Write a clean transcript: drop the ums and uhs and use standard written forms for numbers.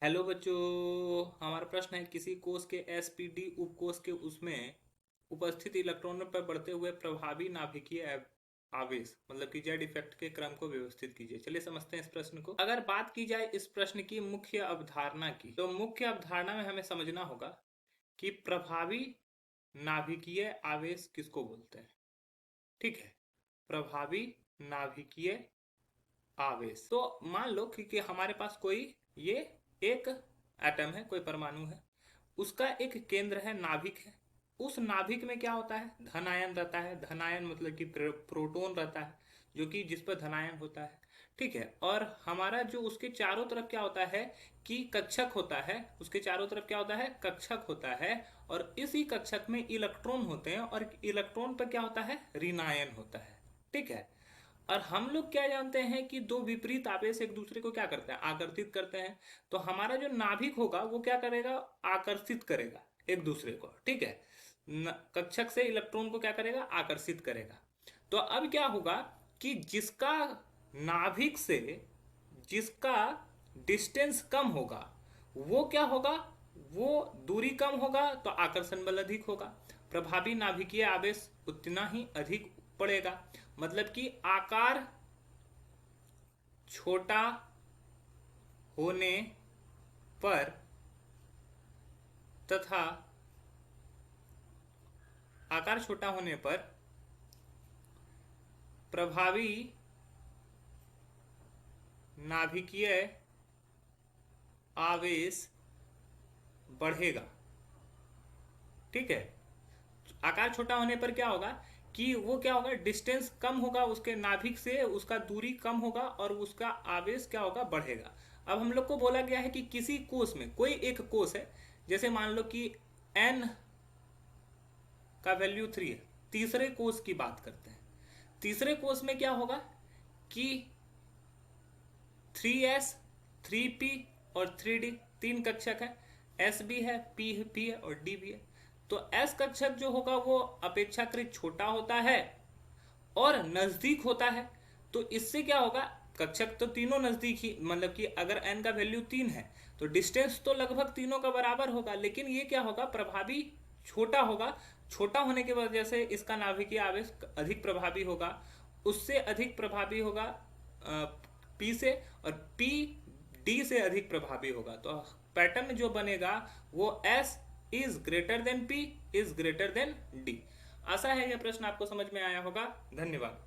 Hello बच्चों। हमारा प्रश्न है किसी कोश के एसपीडी उपकोश के उसमें उपस्थित इलेक्ट्रॉनों पर बढ़ते हुए प्रभावी नाभिकीय आवेश मतलब कि जेड इफेक्ट के क्रम को व्यवस्थित कीजिए। चलिए समझते हैं इस प्रश्न को। अगर बात की जाए इस प्रश्न की मुख्य अवधारणा की, तो मुख्य अवधारणा में हमें समझना होगा कि प्रभावी नाभिकीय आवेश किसको बोलते हैं। ठीक है, प्रभावी नाभिकीय आवेश। तो मान लो कि हमारे पास कोई ये एक एटम है, कोई परमाणु है, उसका एक केंद्र है, नाभिक है। उस नाभिक में क्या होता है, धन आयन रहता है। धन आयन मतलब कि प्रोटॉन रहता है, जो कि जिस पर धन आयन होता है। ठीक है, और हमारा जो उसके चारों तरफ क्या होता है कि कक्षक होता है। उसके चारों तरफ क्या होता है, कक्षक होता है। और इसी कक्षक में इलेक्ट्रॉन होते हैं, और इलेक्ट्रॉन पर क्या होता है, ऋण आयन होता है। ठीक है, और हम लोग क्या जानते हैं कि दो विपरीत आवेश एक दूसरे को क्या करते हैं, आकर्षित करते हैं। तो हमारा जो नाभिक होगा वो क्या करेगा, आकर्षित करेगा एक दूसरे को। ठीक है, कक्षक से इलेक्ट्रॉन को क्या करेगा, आकर्षित करेगा। तो अब क्या होगा कि जिसका नाभिक से जिसका डिस्टेंस कम होगा वो क्या होगा, वो दूरी कम होगा तो आकर्षण बल अधिक होगा। प्रभावी नाभिकीय आवेश उतना ही अधिक पड़ेगा। मतलब कि आकार छोटा होने पर तथा आकार छोटा होने पर प्रभावी नाभिकीय आवेश बढ़ेगा। ठीक है, आकार छोटा होने पर क्या होगा कि वो क्या होगा, डिस्टेंस कम होगा उसके नाभिक से, उसका दूरी कम होगा और उसका आवेश क्या होगा, बढ़ेगा। अब हम लोग को बोला गया है कि किसी कोश में कोई एक कोश है, जैसे मान लो कि n का वैल्यू 3 है। तीसरे कोश की बात करते हैं। तीसरे कोश में क्या होगा कि 3s 3p और 3d तीन कक्षक है। s भी है, p है और d भी है। तो s कक्षक जो होगा वो अपेक्षाकृत छोटा होता है और नजदीक होता है। तो इससे क्या होगा, कक्षक तो तीनों नजदीक ही, मतलब कि अगर n का वैल्यू 3 है तो डिस्टेंस तो लगभग तीनों का बराबर होगा, लेकिन ये क्या होगा, प्रभावी छोटा होगा। छोटा होने की वजह से इसका नाभिकीय आवेश अधिक प्रभावी होगा, उससे अधिक प्रभावी होगा पी से, और पी डी से अधिक प्रभावी होगा। तो पैटर्न जो बनेगा वो S is greater than P is greater than D. आशा है यह प्रश्न आपको समझ में आया होगा। धन्यवाद।